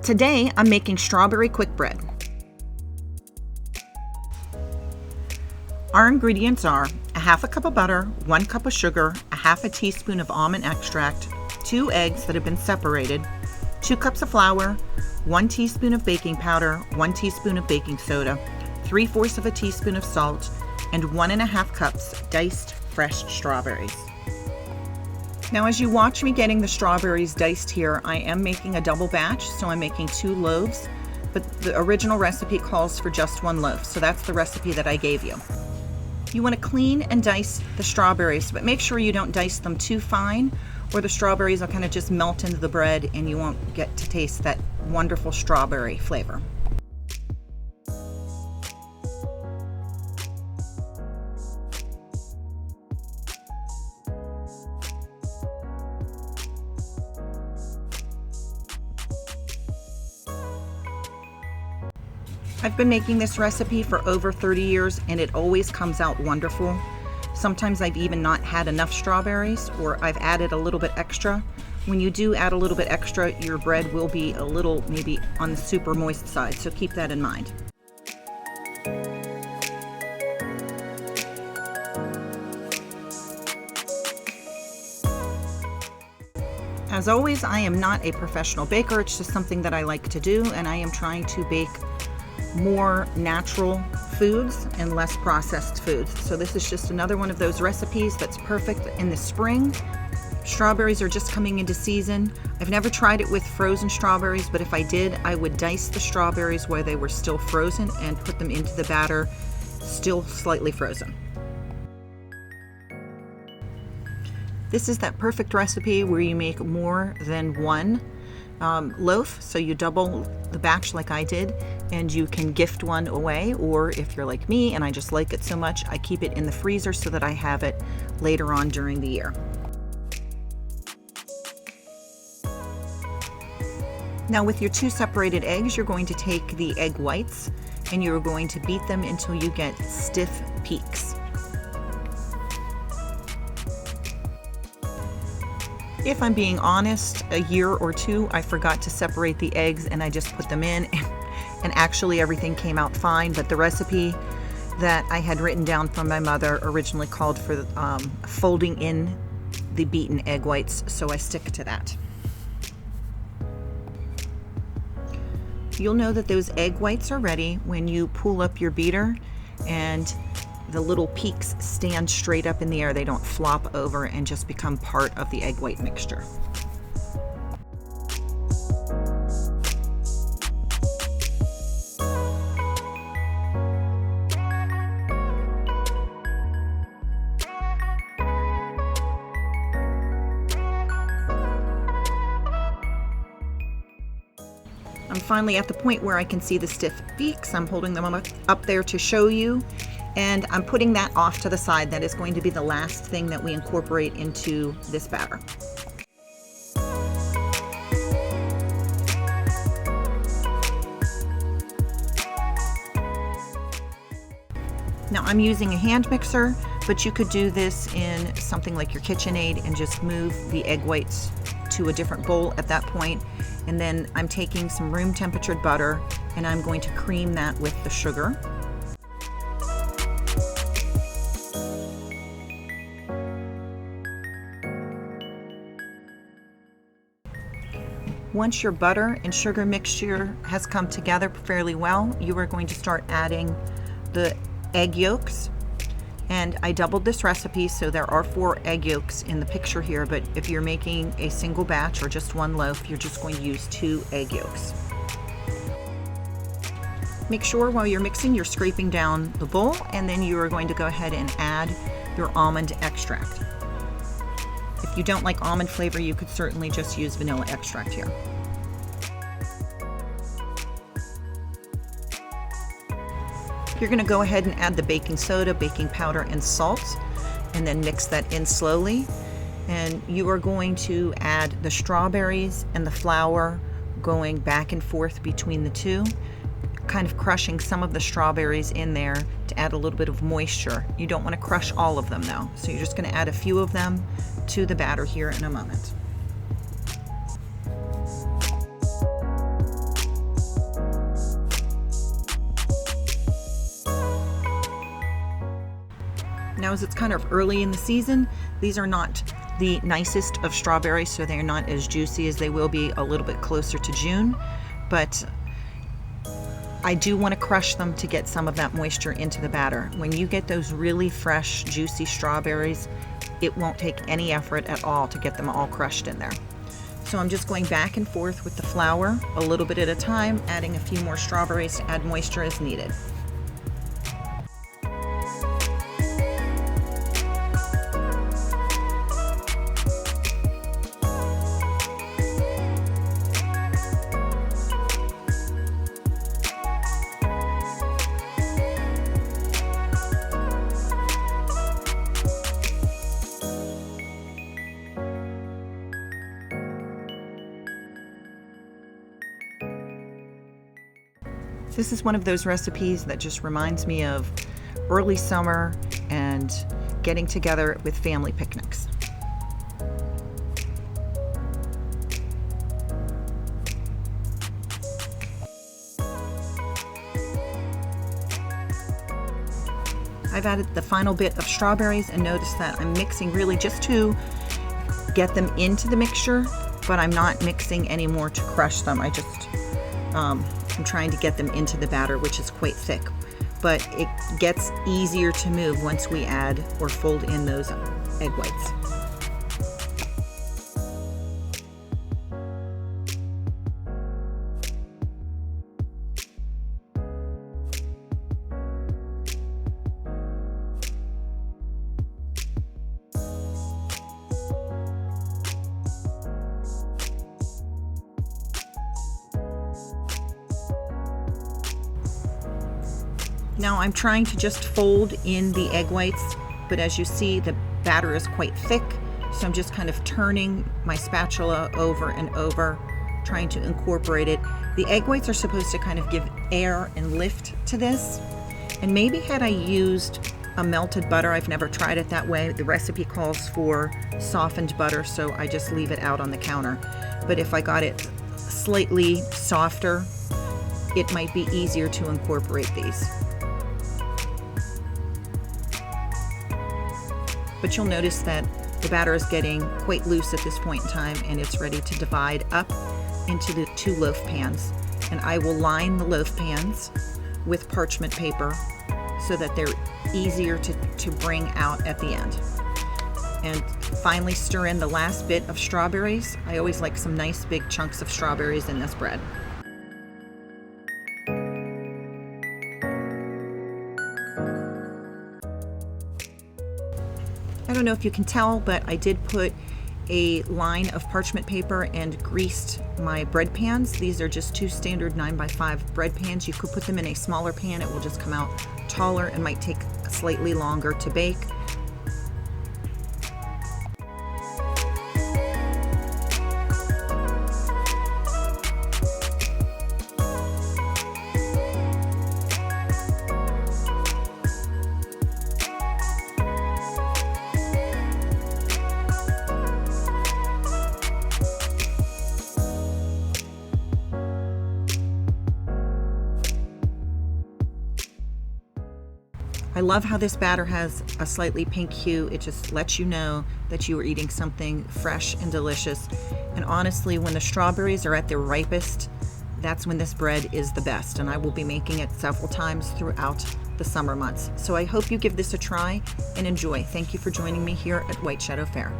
Today I'm making strawberry quick bread. Our ingredients are a half a cup of butter, 1 cup of sugar, a half a teaspoon of almond extract, 2 eggs that have been separated, 2 cups of flour, 1 teaspoon of baking powder, 1 teaspoon of baking soda, 3/4 of a teaspoon of salt, and 1½ cups diced fresh strawberries. Now as you watch me getting the strawberries diced here, I am making a double batch, so I'm making 2 loaves, but the original recipe calls for just 1 loaf, so that's the recipe that I gave you. You want to clean and dice the strawberries, but make sure you don't dice them too fine, or the strawberries will kind of just melt into the bread and you won't get to taste that wonderful strawberry flavor. I've been making this recipe for over 30 years and it always comes out wonderful. Sometimes I've even not had enough strawberries, or I've added a little bit extra. When you do add a little bit extra, your bread will be a little maybe on the super moist side, so keep that in mind. As always, I am not a professional baker, it's just something that I like to do, and I am trying to bake more natural foods and less processed foods. So this is just another one of those recipes that's perfect in the spring. Strawberries are just coming into season. I've never tried it with frozen strawberries, but if I did, I would dice the strawberries where they were still frozen and put them into the batter, still slightly frozen. This is that perfect recipe where you make more than one loaf, so you double the batch like I did, and you can gift one away, or if you're like me and I just like it so much, I keep it in the freezer so that I have it later on during the year. Now with your 2 separated eggs, you're going to take the egg whites and you're going to beat them until you get stiff peaks. If I'm being honest, a year or 2 I forgot to separate the eggs and I just put them in, and actually everything came out fine, but the recipe that I had written down from my mother originally called for folding in the beaten egg whites, so I stick to that. You'll know that those egg whites are ready when you pull up your beater and the little peaks stand straight up in the air. They don't flop over and just become part of the egg white mixture. I'm finally at the point where I can see the stiff peaks. I'm holding them up there to show you. And I'm putting that off to the side. That is going to be the last thing that we incorporate into this batter. Now I'm using a hand mixer, but you could do this in something like your KitchenAid and just move the egg whites to a different bowl at that point. And then I'm taking some room temperature butter and I'm going to cream that with the sugar. Once your butter and sugar mixture has come together fairly well, you are going to start adding the egg yolks. And I doubled this recipe, so there are 4 egg yolks in the picture here, but if you're making a single batch or just 1 loaf, you're just going to use 2 egg yolks. Make sure while you're mixing, you're scraping down the bowl, and then you are going to go ahead and add your almond extract. If you don't like almond flavor, you could certainly just use vanilla extract here. You're going to go ahead and add the baking soda, baking powder, and salt, and then mix that in slowly. And you are going to add the strawberries and the flour, going back and forth between the two, kind of crushing some of the strawberries in there to add a little bit of moisture. You don't want to crush all of them though, so you're just going to add a few of them to the batter here in a moment. Now, as it's kind of early in the season, these are not the nicest of strawberries, so they're not as juicy as they will be a little bit closer to June, but I do want to crush them to get some of that moisture into the batter. When you get those really fresh, juicy strawberries, it won't take any effort at all to get them all crushed in there. So I'm just going back and forth with the flour a little bit at a time, adding a few more strawberries to add moisture as needed. This is one of those recipes that just reminds me of early summer and getting together with family picnics. I've added the final bit of strawberries and notice that I'm mixing really just to get them into the mixture, but I'm not mixing anymore to crush them. I'm trying to get them into the batter, which is quite thick, but it gets easier to move once we add or fold in those egg whites. Now I'm trying to just fold in the egg whites, but as you see, the batter is quite thick, so I'm just kind of turning my spatula over and over, trying to incorporate it. The egg whites are supposed to kind of give air and lift to this, and maybe had I used a melted butter, I've never tried it that way. The recipe calls for softened butter, so I just leave it out on the counter. But if I got it slightly softer, it might be easier to incorporate these. But you'll notice that the batter is getting quite loose at this point in time, and it's ready to divide up into the 2 loaf pans. And I will line the loaf pans with parchment paper so that they're easier to bring out at the end. And finally stir in the last bit of strawberries. I always like some nice big chunks of strawberries in this bread. I don't know if you can tell, but I did put a line of parchment paper and greased my bread pans. These are just 2 standard 9x5 bread pans. You could put them in a smaller pan. It will just come out taller and might take slightly longer to bake. I love how this batter has a slightly pink hue. It just lets you know that you are eating something fresh and delicious. And honestly, when the strawberries are at their ripest, that's when this bread is the best. And I will be making it several times throughout the summer months. So I hope you give this a try and enjoy. Thank you for joining me here at White Shadow Fare.